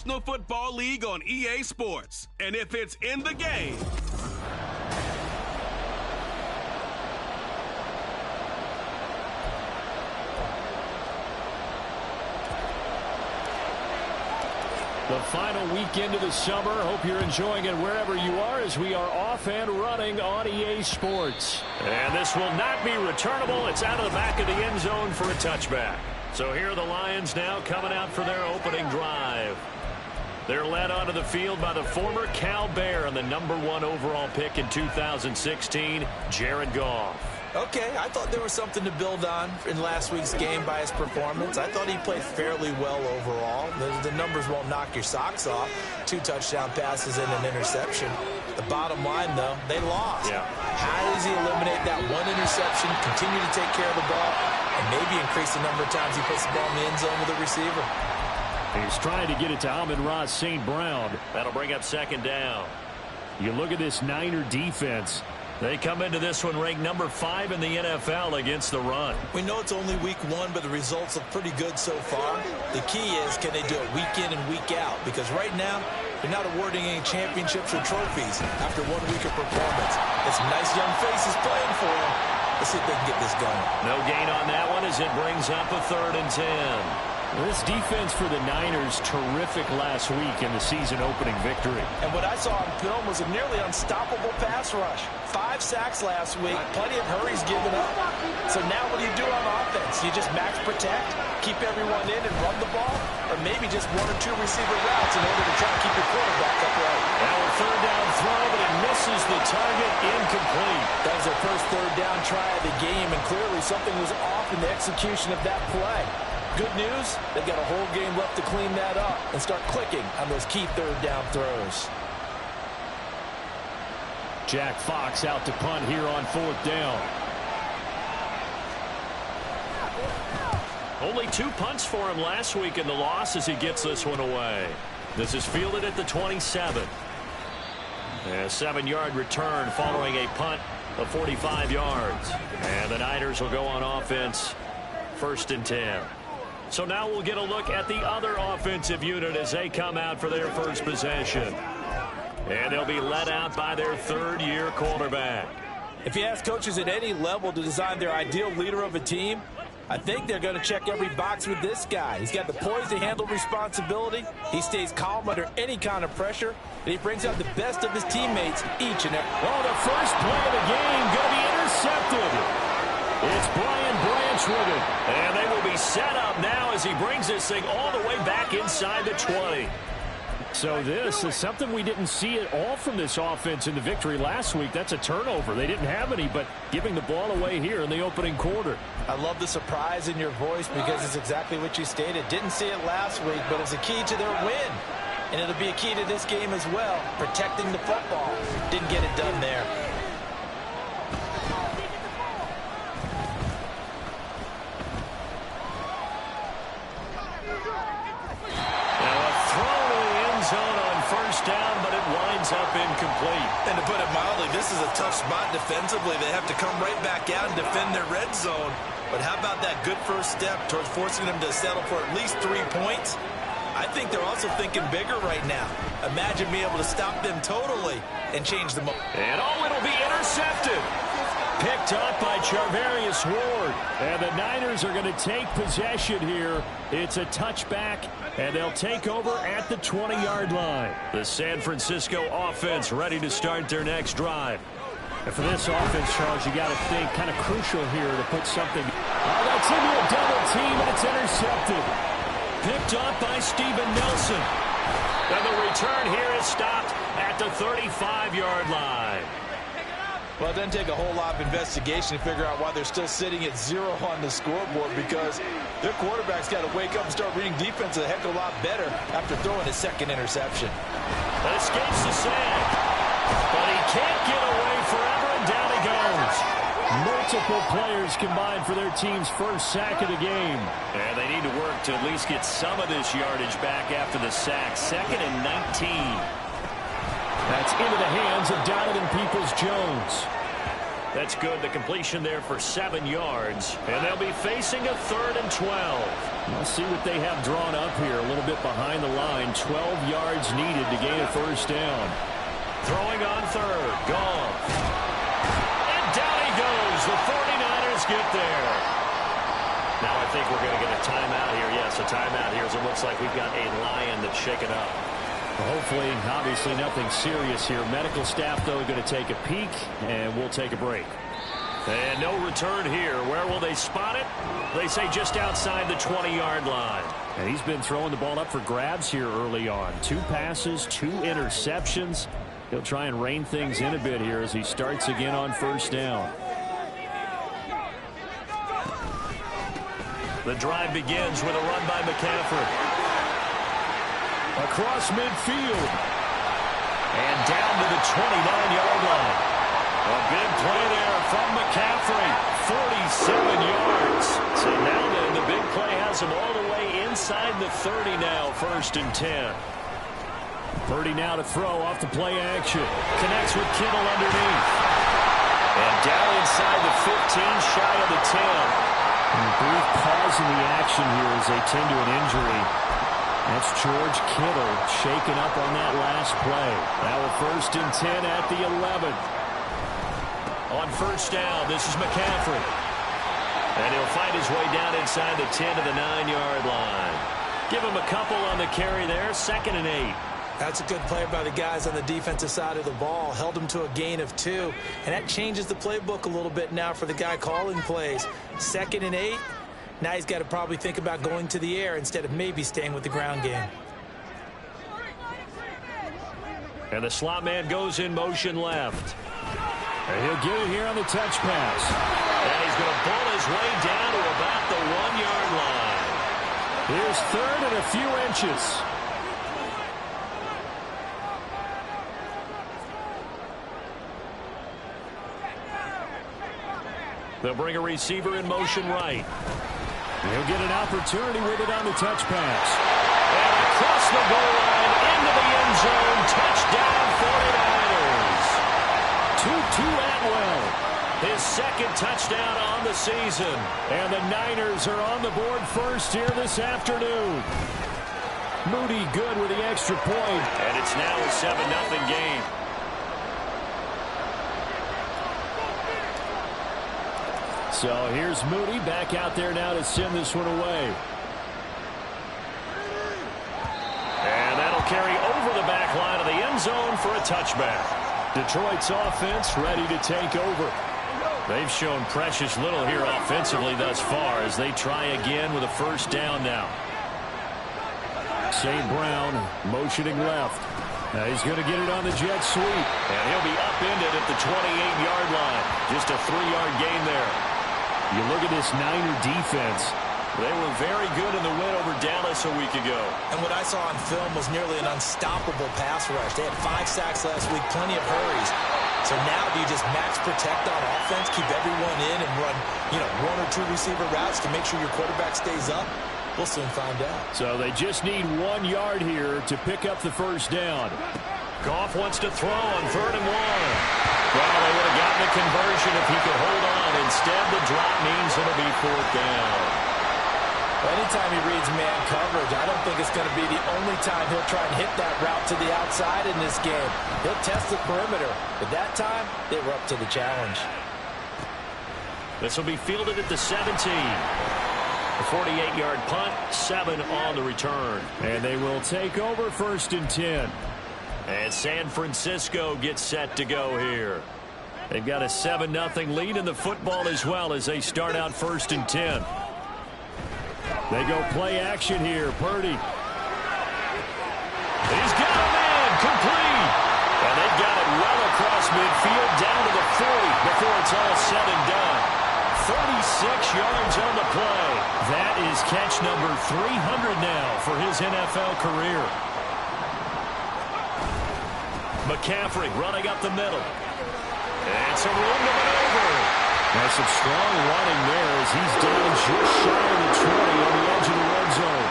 National Football League on EA Sports. And if it's in the game, the final weekend of the summer. Hope you're enjoying it wherever you are as we are off and running on EA Sports. And this will not be returnable. It's out of the back of the end zone for a touchback. So here are the Lions now coming out for their opening drive. They're led onto the field by the former Cal Bear and the #1 overall pick in 2016, Jared Goff. Okay, I thought there was something to build on in last week's game by his performance. I thought he played fairly well overall. The numbers won't knock your socks off. 2 touchdown passes and an interception. The bottom line, though, they lost. Yeah. How does he eliminate that 1 interception, continue to take care of the ball, and maybe increase the number of times he puts the ball in the end zone with a receiver? He's trying to get it to Amon-Ra St. Brown. That'll bring up 2nd down. You look at this Niner defense. They come into this one ranked #5 in the NFL against the run. We know it's only week 1, but the results look pretty good so far. The key is, can they do it week in and week out? Because right now, they're not awarding any championships or trophies after 1 week of performance. There's some nice young faces playing for them. Let's see if they can get this going. No gain on that one as it brings up a 3rd and 10. This defense for the Niners, terrific last week in the season-opening victory. And what I saw on film was a nearly unstoppable pass rush. 5 sacks last week, plenty of hurries given up. So now what do you do on offense? You just max protect, keep everyone in and run the ball, or maybe just 1 or 2 receiver routes in order to try and keep your quarterback upright. Now a 3rd down throw, but it misses the target, incomplete. That was their first 3rd down try of the game, and clearly something was off in the execution of that play. Good news, they've got a whole game left to clean that up and start clicking on those key 3rd down throws. Jack Fox out to punt here on 4th down. Only 2 punts for him last week in the loss as he gets this one away. This is fielded at the 27. A 7-yard return following a punt of 45 yards. And the Niners will go on offense, 1st and 10. So now we'll get a look at the other offensive unit as they come out for their first possession. And they'll be led out by their 3rd-year quarterback. If you ask coaches at any level to design their ideal leader of a team, I think they're going to check every box with this guy. He's got the poise to handle responsibility. He stays calm under any kind of pressure. And he brings out the best of his teammates each and every. Oh, the first play of the game going to be intercepted. It's Brian Branch with it. And they will be set up now as he brings this thing all the way back inside the 20. So this is something we didn't see at all from this offense in the victory last week. That's a turnover. They didn't have any, but giving the ball away here in the opening quarter. I love the surprise in your voice because it's exactly what you stated. Didn't see it last week, but it's a key to their win. And it'll be a key to this game as well, protecting the football. Didn't get it done there. Down, but it winds up incomplete. And to put it mildly, this is a tough spot defensively. They have to come right back out and defend their red zone. But how about that good first step towards forcing them to settle for at least 3 points? I think they're also thinking bigger right now. Imagine being able to stop them totally and change them up. And it'll be intercepted. Picked up by Charvarius Ward. And the Niners are going to take possession here. It's a touchback, and they'll take over at the 20-yard line. The San Francisco offense ready to start their next drive. And for this offense, Charles, you got to think kind of crucial here to put something. Oh, that's into a double team, and it's intercepted. Picked up by Steven Nelson. And the return here is stopped at the 35-yard line. Well, it doesn't take a whole lot of investigation to figure out why they're still sitting at 0 on the scoreboard, because their quarterback's got to wake up and start reading defense a heck of a lot better after throwing his 2nd interception. That escapes the sack, but he can't get away forever, and down he goes. Multiple players combined for their team's first sack of the game. And they need to work to at least get some of this yardage back after the sack. 2nd and 19. That's into the hands of Donovan Peoples-Jones. That's good. The completion there for 7 yards. And they'll be facing a 3rd and 12. We'll see what they have drawn up here. A little bit behind the line. 12 yards needed to gain a first down. Throwing on 3rd. Goff. And down he goes. The 49ers get there. Now I think we're going to get a timeout here. Yes, a timeout here as it looks like we've got a Lion that's shaken up. Hopefully, obviously nothing serious here. Medical staff, though, going to take a peek, and we'll take a break. And no return here. Where will they spot it? They say just outside the 20-yard line. And he's been throwing the ball up for grabs here early on. 2 passes, 2 interceptions. He'll try and rein things in a bit here as he starts again on first down. The drive begins with a run by McCaffrey. Across midfield. And down to the 29-yard line. A big play there from McCaffrey. 47 yards. So now then, the big play has him all the way inside the 30 now. 1st and 10. Purdy now to throw off the play action. Connects with Kittle underneath. And down inside the 15, shy of the 10. And a brief pause in the action here as they tend to an injury. That's George Kittle shaken up on that last play. Now a 1st and 10 at the 11. On first down, this is McCaffrey. And he'll find his way down inside the 10 to the 9-yard line. Give him a couple on the carry there. 2nd and 8. That's a good play by the guys on the defensive side of the ball. Held him to a gain of 2. And that changes the playbook a little bit now for the guy calling plays. 2nd and 8. Now he's got to probably think about going to the air instead of maybe staying with the ground game. And the slot man goes in motion left. And he'll get it here on the touch pass. And he's going to pull his way down to about the 1-yard line. Here's 3rd and a few inches. They'll bring a receiver in motion right. He'll get an opportunity with it on the touch pass. And across the goal line into the end zone. Touchdown 49ers. Tutu Atwell. His 2nd touchdown on the season. And the Niners are on the board first here this afternoon. Moody good with the extra point. And it's now a 7-0 game. So here's Moody back out there now to send this one away. And that'll carry over the back line of the end zone for a touchback. Detroit's offense ready to take over. They've shown precious little here offensively thus far as they try again with a first down now. St. Brown motioning left. Now he's going to get it on the jet sweep. And he'll be upended at the 28-yard line. Just a 3-yard gain there. You look at this Niner defense. They were very good in the win over Dallas a week ago. And what I saw on film was nearly an unstoppable pass rush. They had 5 sacks last week, plenty of hurries. So now do you just max protect on offense, keep everyone in, and run, 1 or 2 receiver routes to make sure your quarterback stays up? We'll soon find out. So they just need 1 yard here to pick up the first down. Goff wants to throw on 3rd and 1. Well, they would have gotten the conversion if he could hold on. Instead, the drop means it'll be 4th down. Well, anytime he reads man coverage, I don't think it's going to be the only time he'll try and hit that route to the outside in this game. He'll test the perimeter, but that time, they were up to the challenge. This will be fielded at the 17. A 48-yard punt, 7 on the return. And they will take over 1st and 10. And San Francisco gets set to go here. They've got a 7-0 lead in the football as well as they start out 1st and 10. They go play action here. Purdy. He's got a man complete. And they've got it well across midfield down to the 40 before it's all said and done. 36 yards on the play. That is catch number 300 now for his NFL career. McCaffrey running up the middle. And some room to maneuver. That's some strong running there as he's down just shy of the 20 on the edge of the red zone.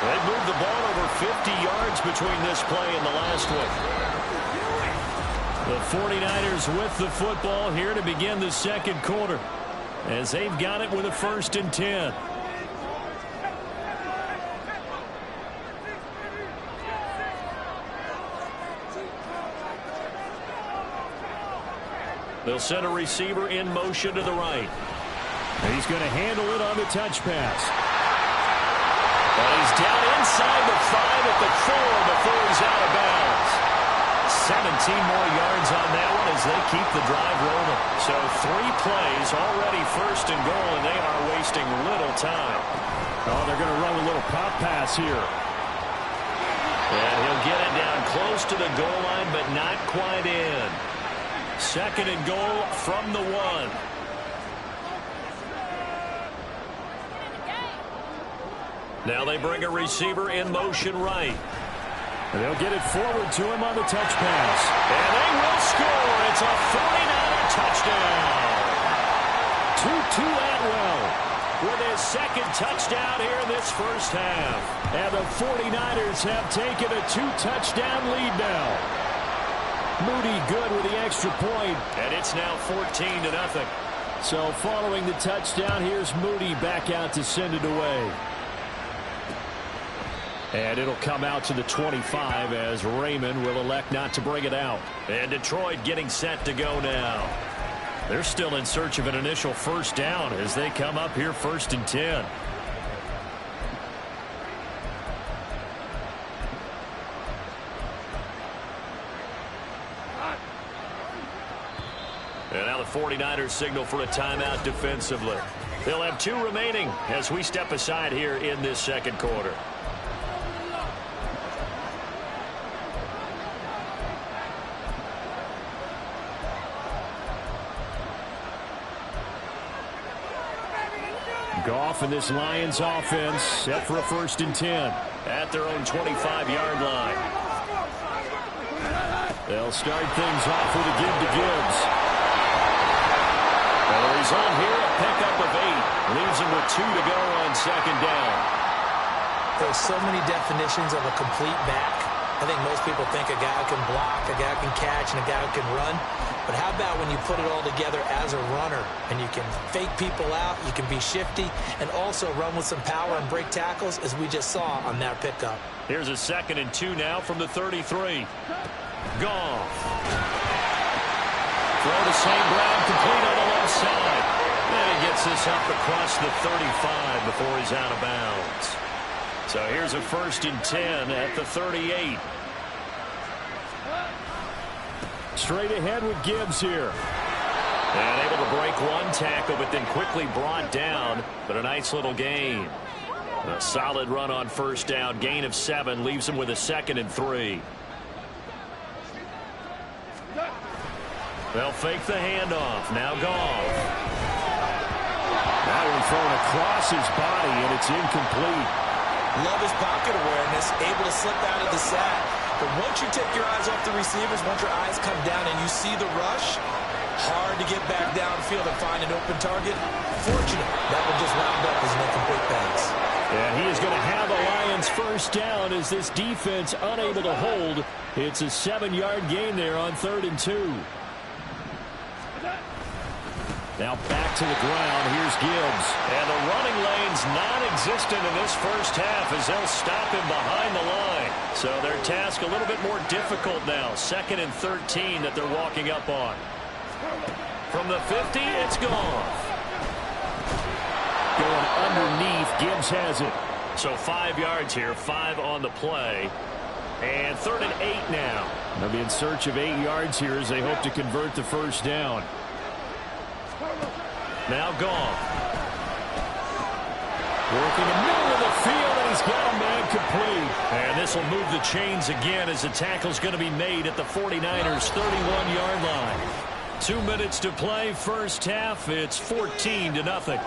They moved the ball over 50 yards between this play and the last one. The 49ers with the football here to begin the second quarter, as they've got it with a 1st and 10. They'll send a receiver in motion to the right. And he's going to handle it on the touch pass. And he's down inside the 5 at the 4 before he's out of bounds. 17 more yards on that one as they keep the drive rolling. So 3 plays, already 1st and goal, and they are wasting little time. Oh, they're going to run a little pop pass here. And he'll get it down close to the goal line, but not quite in. 2nd and goal from the 1. Now they bring a receiver in motion right. And they'll get it forward to him on the touch pass. And they will score. It's a 49er touchdown. Tutu Atwell with his 2nd touchdown here in this first half. And the 49ers have taken a 2-touchdown lead now. Moody good with the extra point. And it's now 14-0. So following the touchdown, here's Moody back out to send it away. And it'll come out to the 25 as Raymond will elect not to bring it out. And Detroit getting set to go now. They're still in search of an initial 1st down as they come up here 1st and 10. And now the 49ers signal for a timeout defensively. They'll have 2 remaining as we step aside here in this second quarter. Goff and this Lions offense set for a 1st and 10 at their own 25-yard line. They'll start things off with a give to Gibbs. And the result here, a pickup of 8. Leaves him with 2 to go on 2nd down. There's so many definitions of a complete back. I think most people think a guy can block, a guy can catch, and a guy can run. But how about when you put it all together as a runner and you can fake people out, you can be shifty, and also run with some power and break tackles, as we just saw on that pickup. Here's a 2nd and 2 now from the 33. Goff. Throw to St. Brown, complete on the left side. And he gets this up across the 35 before he's out of bounds. So here's a 1st and 10 at the 38. Straight ahead with Gibbs here. And able to break 1 tackle, but then quickly brought down. But a nice little gain. A solid run on 1st down. Gain of 7 leaves him with a 2nd and 3. They'll fake the handoff. Now Goff. That one thrown across his body, and it's incomplete. Love his pocket awareness, able to slip out of the sack. But once you take your eyes off the receivers, once your eyes come down and you see the rush, hard to get back downfield and find an open target. Fortunate, that one just wound up as an incomplete pass. And he is going to have a Lions 1st down as this defense unable to hold. It's a 7-yard gain there on 3rd and 2. Now back to the ground. Here's Gibbs. And the running lane's non-existent in this first half as they'll stop him behind the line. So their task a little bit more difficult now. 2nd and 13 that they're walking up on. From the 50, it's Goff. Going underneath. Gibbs has it. So 5 yards here. 5 on the play. And 3rd and 8 now. They'll be in search of 8 yards here as they hope to convert the 1st down. Now Goff. Working the middle of the field, and he's got a man complete. And this will move the chains again as the tackle's going to be made at the 49ers' 31-yard line. 2 minutes to play, first half. It's 14-0.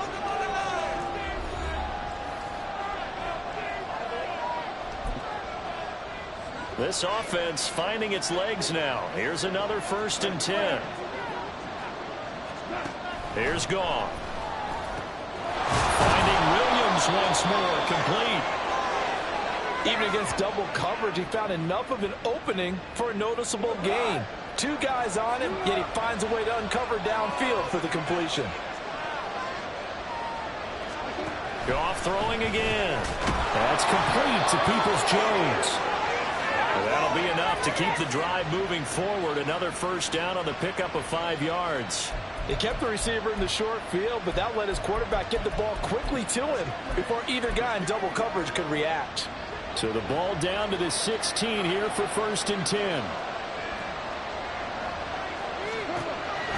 This offense finding its legs now. Here's another 1st and 10. Here's Goff. Finding Williams once more, complete. Even against double coverage, he found enough of an opening for a noticeable gain. 2 guys on him, yet he finds a way to uncover downfield for the completion. Goff throwing again. That's complete to Peoples-Jones. That'll be enough to keep the drive moving forward. Another first down on the pickup of 5 yards. He kept the receiver in the short field, but that let his quarterback get the ball quickly to him before either guy in double coverage could react. So the ball down to the 16 here for 1st and 10.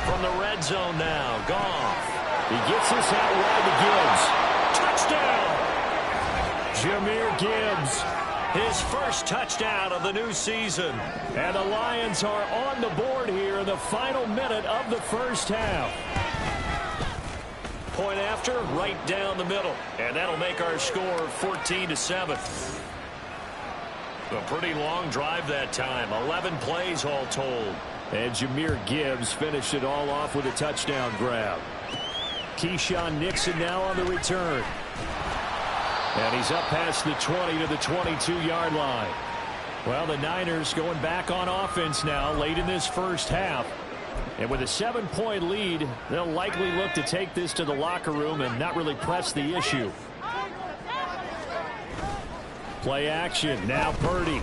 From the red zone now, Goff. He gets this out wide to Gibbs. Touchdown! Jahmyr Gibbs. His first touchdown of the new season. And the Lions are on the board here in the final minute of the first half. Point after, right down the middle. And that'll make our score 14-7. A pretty long drive that time. 11 plays all told. And Jahmyr Gibbs finished it all off with a touchdown grab. Keyshawn Nixon now on the return. And he's up past the 20 to the 22-yard line. Well, the Niners going back on offense now late in this first half. And with a 7-point lead, they'll likely look to take this to the locker room and not really press the issue. Play action. Now Purdy.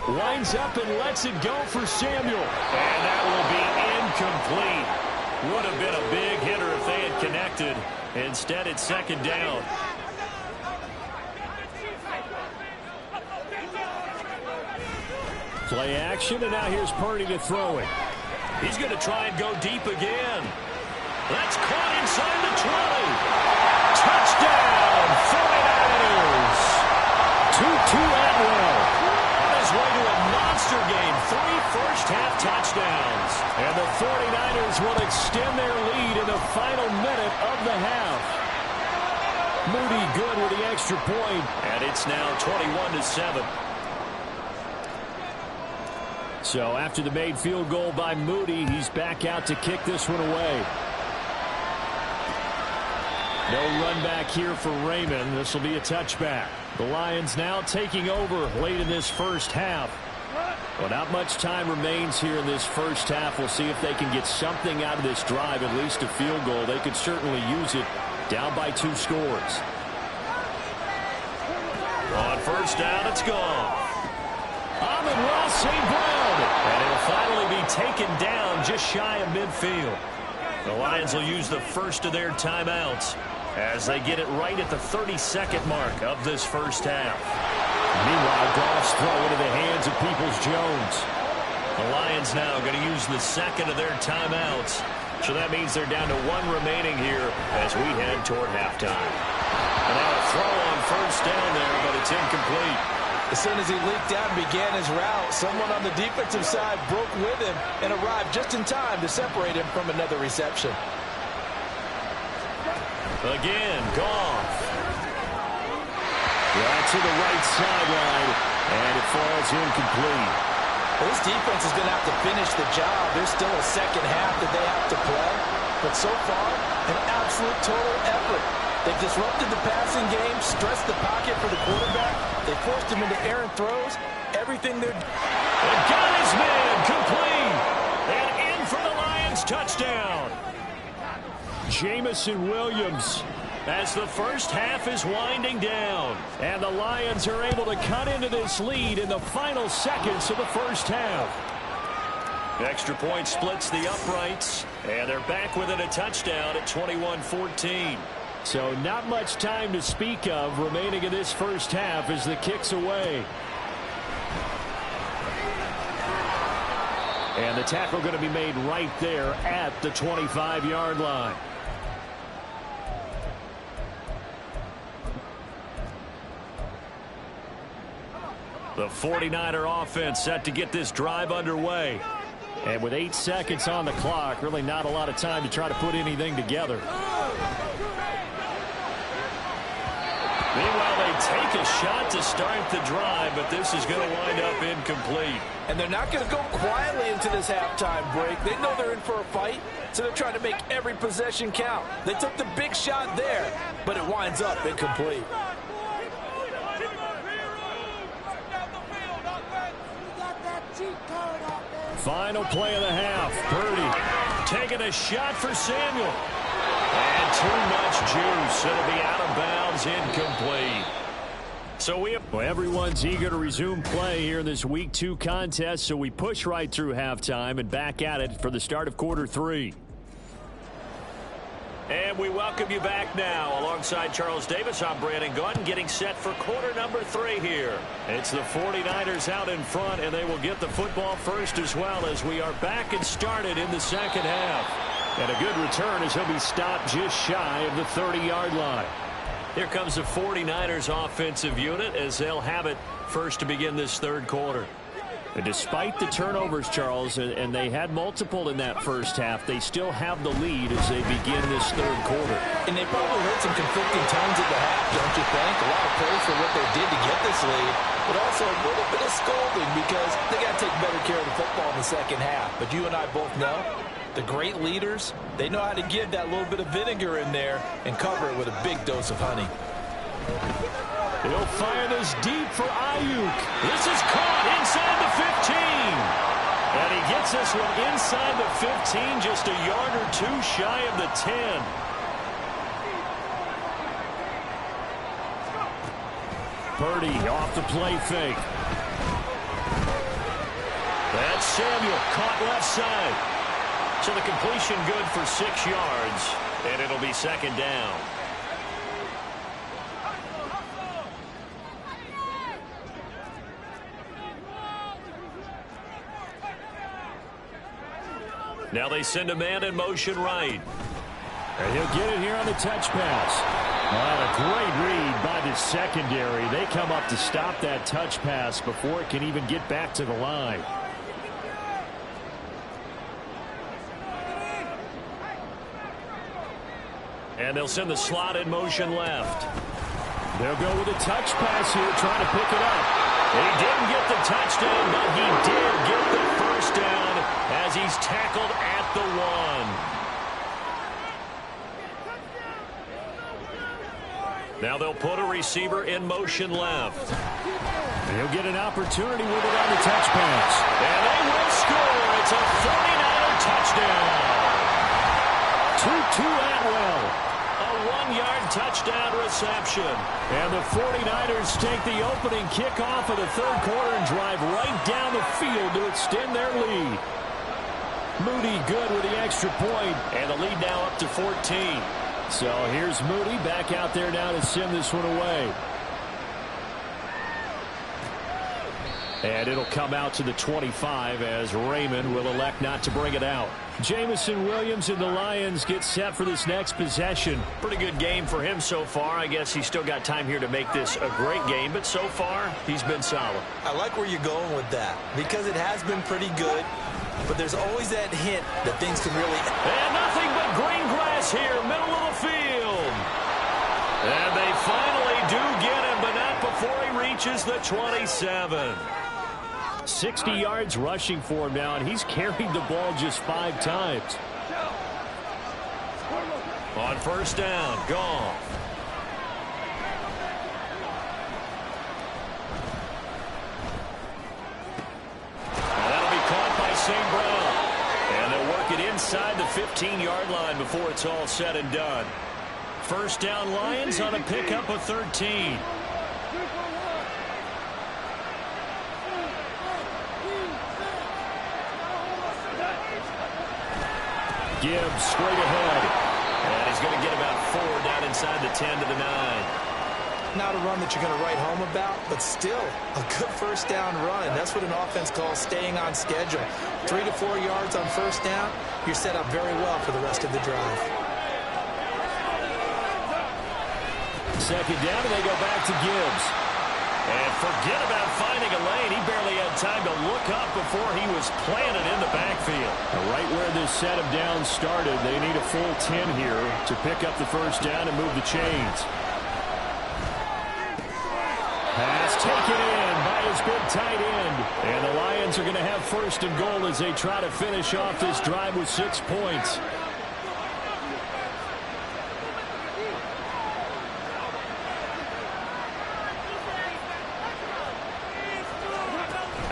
Winds up and lets it go for Samuel. And that will be incomplete. Would have been a big hitter if they had connected. Instead, it's 2nd down. Play action, and now here's Purdy to throw it. He's going to try and go deep again. That's caught inside the 20. Touchdown, 49ers. Tutu Atwell on his way to a monster game. 3 first-half touchdowns. And the 49ers will extend their lead in the final minute of the half. Moody good with the extra point, and it's now 21-7. So after the made field goal by Moody, he's back out to kick this one away. No run back here for Raymond. This will be a touchback. The Lions now taking over late in this first half. Well, not much time remains here in this first half. We'll see if they can get something out of this drive, at least a field goal. They could certainly use it down by 2 scores. On first down, it's gone. Amon-Ra St. Brown. And it'll finally be taken down just shy of midfield. The Lions will use the first of their timeouts as they get it right at the 32nd mark of this first half. Meanwhile, Goff's throw into the hands of Peoples-Jones. The Lions now going to use the second of their timeouts. So that means they're down to 1 remaining here as we head toward halftime. And now a throw on first down there, but it's incomplete. As soon as he leaked out and began his route, someone on the defensive side broke with him and arrived just in time to separate him from another reception. Again, Goff. Right to the right sideline, and it falls incomplete. Well, this defense is going to have to finish the job. There's still a second half that they have to play. But so far, an absolute total effort. They've disrupted the passing game, stressed the pocket for the quarterback. They forced him into errant throws. Everything they're... And got his man complete. And in for the Lions touchdown. Jamison Williams as the first half is winding down. And the Lions are able to cut into this lead in the final seconds of the first half. Extra point splits the uprights. And they're back within a touchdown at 21-14. So not much time to speak of remaining in this first half as the kick's away. And the tackle going to be made right there at the 25-yard line. The 49er offense set to get this drive underway. And with 8 seconds on the clock, really not a lot of time to try to put anything together. Meanwhile, they take a shot to start the drive, but this is going to wind up incomplete. And they're not going to go quietly into this halftime break. They know they're in for a fight, so they're trying to make every possession count. They took the big shot there, but it winds up incomplete. Final play of the half. Purdy taking a shot for Samuel. And too much juice. It'll be out of bounds, incomplete. So everyone's eager to resume play here in this Week 2 contest, so we push right through halftime and back at it for the start of quarter 3. And we welcome you back now. Alongside Charles Davis, I'm Brandon Gunn, getting set for quarter number 3 here. It's the 49ers out in front, and they will get the football first as well as we are back and started in the second half. And a good return as he'll be stopped just shy of the 30-yard line. Here comes the 49ers offensive unit as they'll have it first to begin this third quarter. And despite the turnovers, Charles, and they had multiple in that first half, they still have the lead as they begin this third quarter. And they probably heard some conflicting tones at the half, don't you think? A lot of praise for what they did to get this lead, but also a little bit of scolding because they got to take better care of the football in the second half. But you and I both know the great leaders, they know how to give that little bit of vinegar in there and cover it with a big dose of honey. He'll fire this deep for Ayuk. This is caught inside the 15. And he gets this one inside the 15, just a yard or two shy of the 10. Purdy off the play fake. That's Samuel caught left side. So the completion good for 6 yards, and it'll be second down. Now they send a man in motion right. And he'll get it here on the touch pass. A great read by the secondary. They come up to stop that touch pass before it can even get back to the line. And they'll send the slot in motion left. They'll go with a touch pass here, trying to pick it up. He didn't get the touchdown, but he did get the first down as he's tackled at the 1. Now they'll put a receiver in motion left. He'll get an opportunity with it on the touch pass. And they will score. It's a 49er touchdown. Tutu Atwell. A 1-yard touchdown reception. And the 49ers take the opening kickoff of the third quarter and drive right down the field to extend their lead. Moody good with the extra point, and the lead now up to 14. So here's Moody back out there now to send this one away. And it'll come out to the 25 as Raymond will elect not to bring it out. Jamison Williams and the Lions get set for this next possession. Pretty good game for him so far. I guess he's still got time here to make this a great game, but so far he's been solid. I like where you're going with that because it has been pretty good, but there's always that hint that things can really... And nothing but green grass here, middle of the field. And they finally do get him, but not before he reaches the 27. 60 yards rushing for him now, and he's carried the ball just 5 times. On first down, Goff. That'll be caught by St. Brown. And they'll work it inside the 15-yard line before it's all said and done. First down Lions on a pickup of 13. Gibbs straight ahead. And he's going to get about 4 down inside the 10 to the 9. Not a run that you're going to write home about, but still a good first down run. That's what an offense calls staying on schedule. 3 to 4 yards on first down, you're set up very well for the rest of the drive. Second down, and they go back to Gibbs. And forget about finding a lane. He barely had time to look up before he was planted in the backfield. Right where this set of downs started, they need a full 10 here to pick up the first down and move the chains. Pass taken in by his big tight end. And the Lions are going to have first and goal as they try to finish off this drive with 6 points.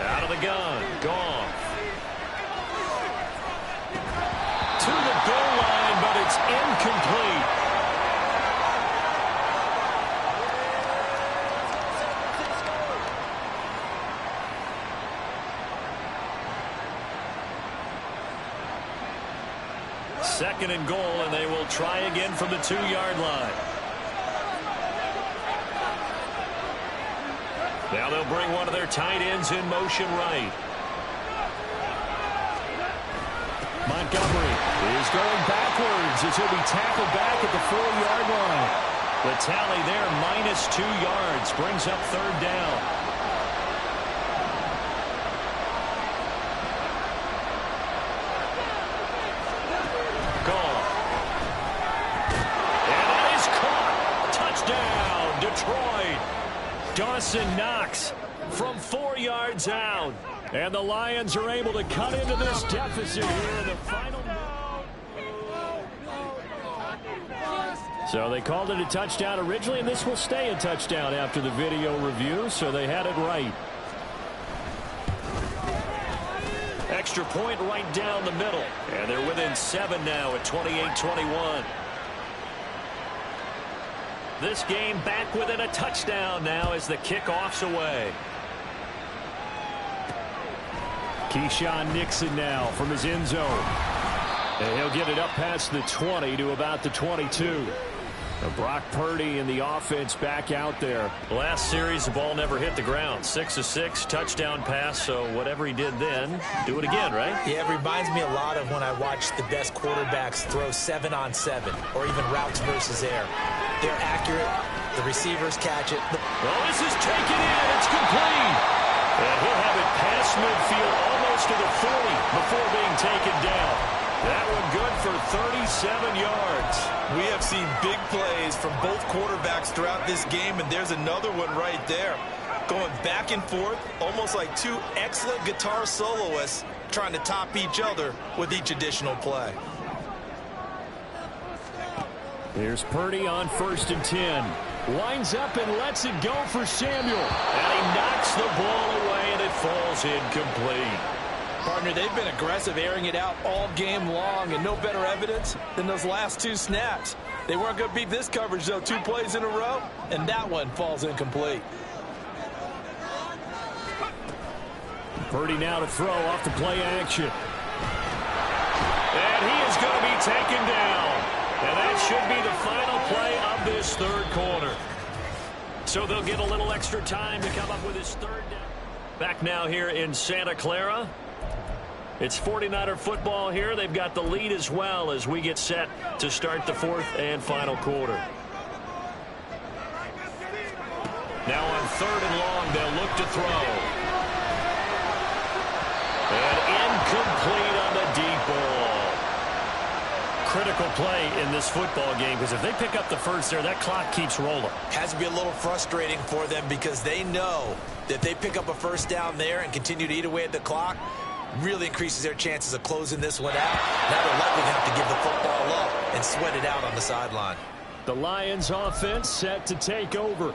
Out of the gun, Goff. It's incomplete. Second and goal, and they will try again from the 2-yard line. Now they'll bring one of their tight ends in motion right. Montgomery is going backwards as he'll be tackled back at the 4-yard line. The tally there, -2 yards, brings up third down. Detroit. Dawson Knox from 4 yards out. And the Lions are able to cut into this deficit here in the final. So they called it a touchdown originally, and this will stay a touchdown after the video review, so they had it right. Extra point right down the middle. And they're within 7 now at 28-21. This game back within a touchdown now as the kickoff's away. Keyshawn Nixon now from his end zone. And he'll get it up past the 20 to about the 22. Brock Purdy and the offense back out there. Last series, the ball never hit the ground. 6 of 6, touchdown pass, so whatever he did then, do it again, right? Yeah, it reminds me a lot of when I watched the best quarterbacks throw 7-on-7 or even routes versus air. They're accurate. The receivers catch it. Well, this is taken in. It's complete. And he'll have it past midfield almost to the 40 before being taken down. That one good for 37 yards. We have seen big plays from both quarterbacks throughout this game, and there's another one right there. Going back and forth, almost like two excellent guitar soloists trying to top each other with each additional play. Here's Purdy on 1st and 10. Lines up and lets it go for Samuel. And he knocks the ball away, and it falls incomplete. Partner, they've been aggressive, airing it out all game long, and no better evidence than those last 2 snaps. They weren't going to beat this coverage, though. 2 plays in a row, and that one falls incomplete. Purdy now to throw off the play action. And he is going to be taken down. And that should be the final play of this third quarter. So they'll get a little extra time to come up with his third down. Back now here in Santa Clara. It's 49er football here. They've got the lead as well as we get set to start the 4th and final quarter. Now on 3rd and long, they'll look to throw. And incomplete on the deep ball. Critical play in this football game, because if they pick up the first there, that clock keeps rolling. Has to be a little frustrating for them because they know that they pick up a first down there and continue to eat away at the clock, really increases their chances of closing this one out. Now they're likely going to have to give the football up and sweat it out on the sideline. The Lions offense set to take over.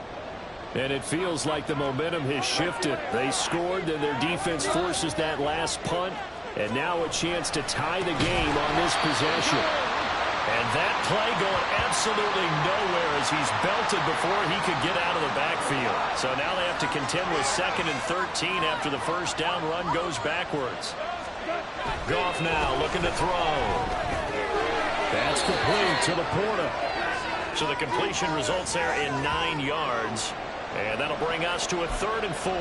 And it feels like the momentum has shifted. They scored, then their defense forces that last punt. And now a chance to tie the game on this possession. And that play going absolutely nowhere as he's belted before he could get out of the backfield. So now they have to contend with 2nd and 13 after the first down run goes backwards. Goff now looking to throw. That's complete to Laporta. So the completion results there in 9 yards. And that'll bring us to a 3rd and 4.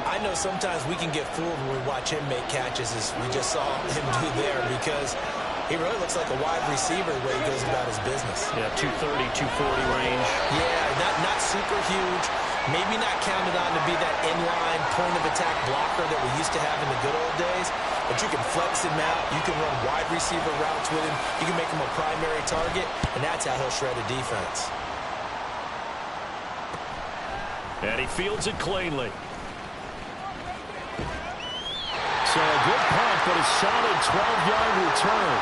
I know sometimes we can get fooled when we watch him make catches, as we just saw him do there, because he really looks like a wide receiver the way he goes about his business. Yeah, 230, 240 range. Yeah, not super huge. Maybe not counted on to be that inline point-of-attack blocker that we used to have in the good old days, but you can flex him out. You can run wide receiver routes with him. You can make him a primary target, and that's how he'll shred a defense. And he fields it cleanly. So a good punt, but a solid 12-yard return.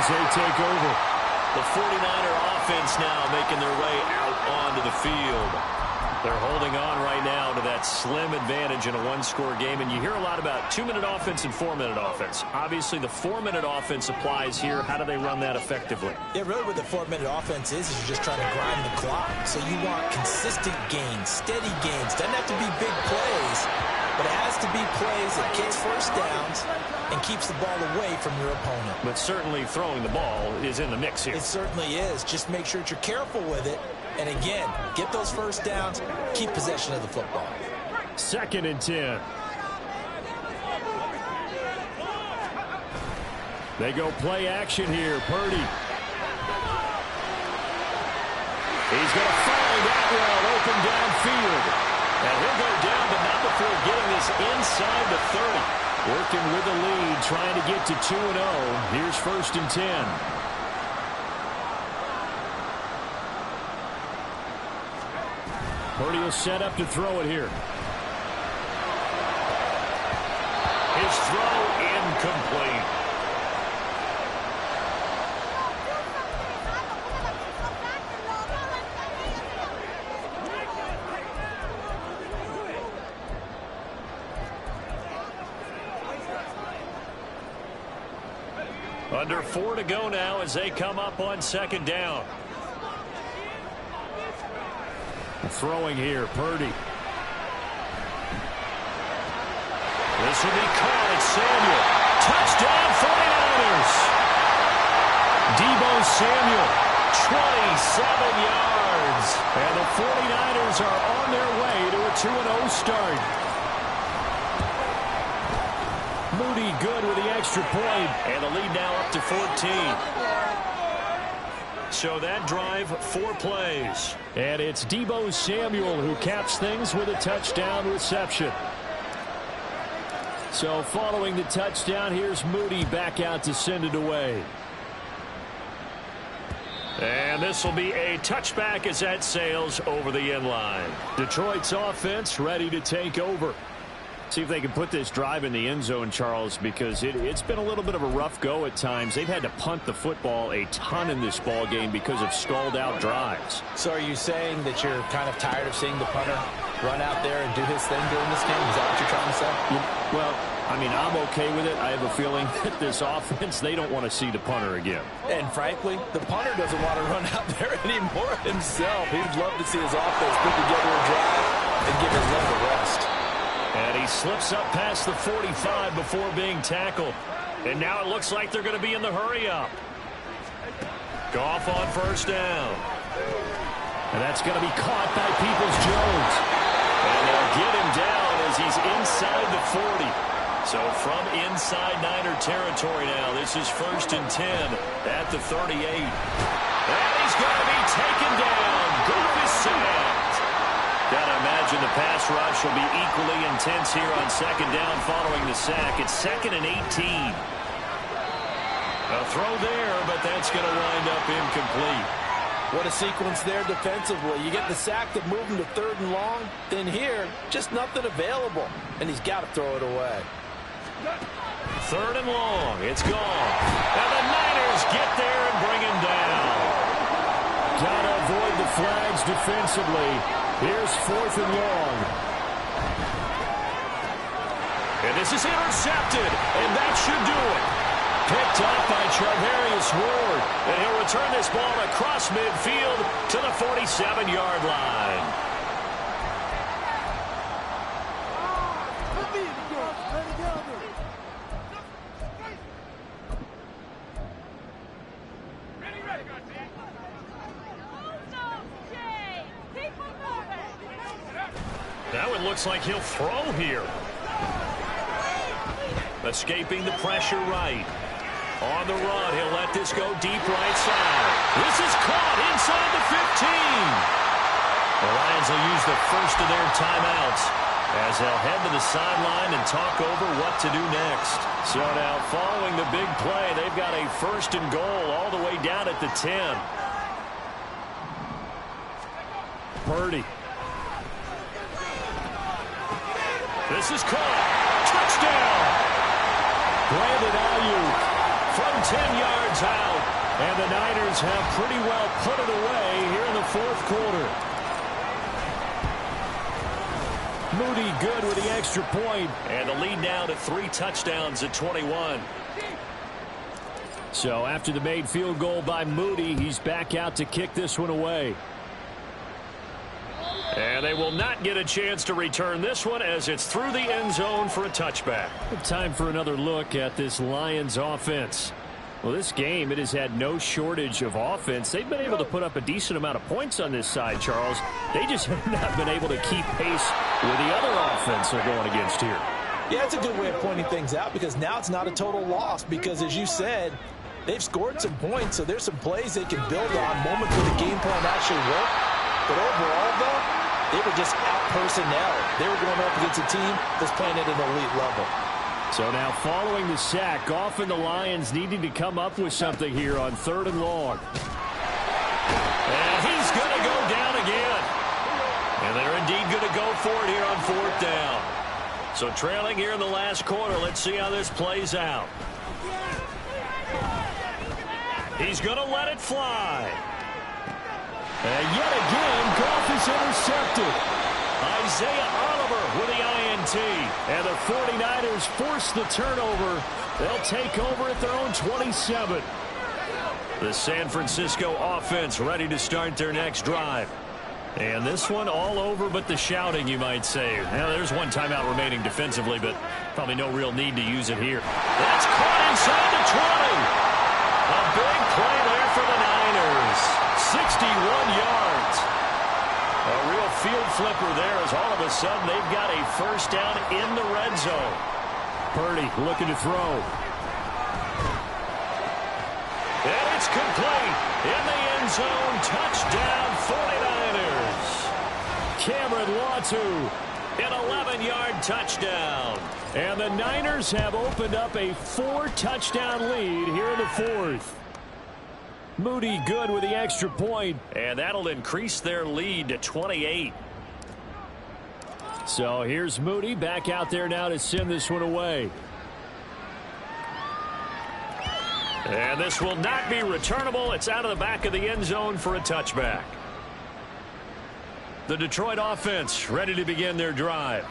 As they take over. The 49er offense now making their way out onto the field. They're holding on right now to that slim advantage in a one-score game, and you hear a lot about 2-minute offense and 4-minute offense. Obviously, the 4-minute offense applies here. How do they run that effectively? Yeah, really what the 4-minute offense is you're just trying to grind the clock. So you want consistent gains, steady gains. Doesn't have to be big plays, but it has to be plays that gets first downs and keeps the ball away from your opponent. But certainly throwing the ball is in the mix here. It certainly is. Just make sure that you're careful with it. And again, get those first downs, keep possession of the football. 2nd and 10. They go play action here. Purdy. He's going to find that well open downfield. And he'll go down, but not before getting this inside the 30. Working with the lead, trying to get to 2-0. Here's 1st and 10. Purdy will set up to throw it here. His throw incomplete. Under 4 to go now as they come up on 2nd down. Throwing here, Purdy. This will be caught at Samuel. Touchdown 49ers. Deebo Samuel, 27 yards. And the 49ers are on their way to a 2-0 start. Moody good with the extra point. And the lead now up to 14. So that drive, 4 plays. And it's Deebo Samuel who caps things with a touchdown reception. So following the touchdown, here's Moody back out to send it away. And this will be a touchback as that sails over the end line. Detroit's offense ready to take over. See if they can put this drive in the end zone, Charles, because it's been a little bit of a rough go at times. They've had to punt the football a ton in this ball game because of stalled out drives. So are you saying that you're kind of tired of seeing the punter run out there and do his thing during this game? Is that what you're trying to say? Well, I mean, I'm okay with it. I have a feeling that this offense, they don't want to see the punter again. And frankly, the punter doesn't want to run out there anymore himself. He'd love to see his offense put together a drive and give his leg a rest. And he slips up past the 45 before being tackled. And now it looks like they're going to be in the hurry-up. Goff on 1st down. And that's going to be caught by Peoples-Jones. And they'll get him down as he's inside the 40. So from inside Niner territory now, this is 1st and 10 at the 38. And he's going to be taken down. Goff is sacked. Gotta imagine the pass rush will be equally intense here on 2nd down following the sack. It's 2nd and 18. A throw there, but that's going to wind up incomplete. What a sequence there defensively. You get the sack that moved him to 3rd and long. Then here, just nothing available. And he's got to throw it away. 3rd and long. It's gone. And the Niners get there and bring him down. Gotta avoid the flags defensively. Here's 4th and long. And this is intercepted, and that should do it. Picked up by Charvarius Ward, and he'll return this ball across midfield to the 47-yard line. Now it looks like he'll throw here. Escaping the pressure right. On the run, he'll let this go deep right side. This is caught inside the 15. The Lions will use the first of their timeouts as they'll head to the sideline and talk over what to do next. So now following the big play, they've got a 1st and goal all the way down at the 10. Purdy. This is caught. Touchdown. Brandon Ayuk from 10 yards out. And the Niners have pretty well put it away here in the 4th quarter. Moody good with the extra point. And the lead now to 3 touchdowns at 21. So after the made field goal by Moody, he's back out to kick this one away. And they will not get a chance to return this one as it's through the end zone for a touchback. Time for another look at this Lions offense. Well, this game, it has had no shortage of offense. They've been able to put up a decent amount of points on this side, Charles. They just have not been able to keep pace with the other offense they're going against here. Yeah, it's a good way of pointing things out because now it's not a total loss because, as you said, they've scored some points, so there's some plays they can build on, moments where the game plan actually worked. But overall, though, they were just out-personnel. They were going up against a team that's playing at an elite level. So now following the sack, often the Lions needing to come up with something here on 3rd and long. And he's going to go down again. And they're indeed going to go for it here on 4th down. So trailing here in the last quarter, let's see how this plays out. He's going to let it fly. And yet again, Goff is intercepted. Isaiah Oliver with the INT. And the 49ers force the turnover. They'll take over at their own 27. The San Francisco offense ready to start their next drive. And this one all over but the shouting, you might say. Now, there's one timeout remaining defensively, but probably no real need to use it here. That's caught inside the 20. A big play there for the Niners. 61 yards. A real field flipper there as all of a sudden they've got a 1st down in the red zone. Purdy looking to throw. And it's complete. In the end zone. Touchdown 49ers. Cameron Latu. An 11-yard touchdown. And the Niners have opened up a 4-touchdown lead here in the 4th. Moody good with the extra point. And that'll increase their lead to 28. So here's Moody back out there now to send this one away. And this will not be returnable. It's out of the back of the end zone for a touchback. The Detroit offense ready to begin their drive.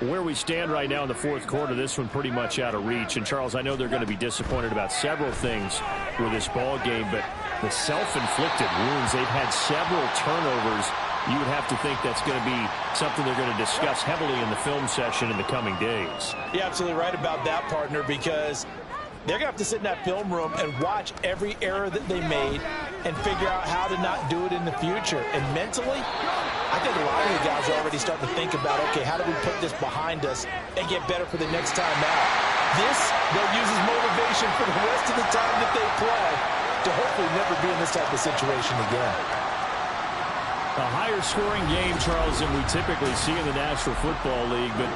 Where we stand right now in the 4th quarter, this one pretty much out of reach. And, Charles, I know they're going to be disappointed about several things with this ball game, but the self-inflicted wounds, they've had several turnovers. You would have to think that's going to be something they're going to discuss heavily in the film session in the coming days. You're absolutely right about that, partner, because they're going to have to sit in that film room and watch every error that they made and figure out how to not do it in the future. And mentally, I think a lot of the guys are already starting to think about, okay, how do we put this behind us and get better for the next time out? This, they'll use as motivation for the rest of the time that they play to hopefully never be in this type of situation again. A higher scoring game, Charles, than we typically see in the National Football League, but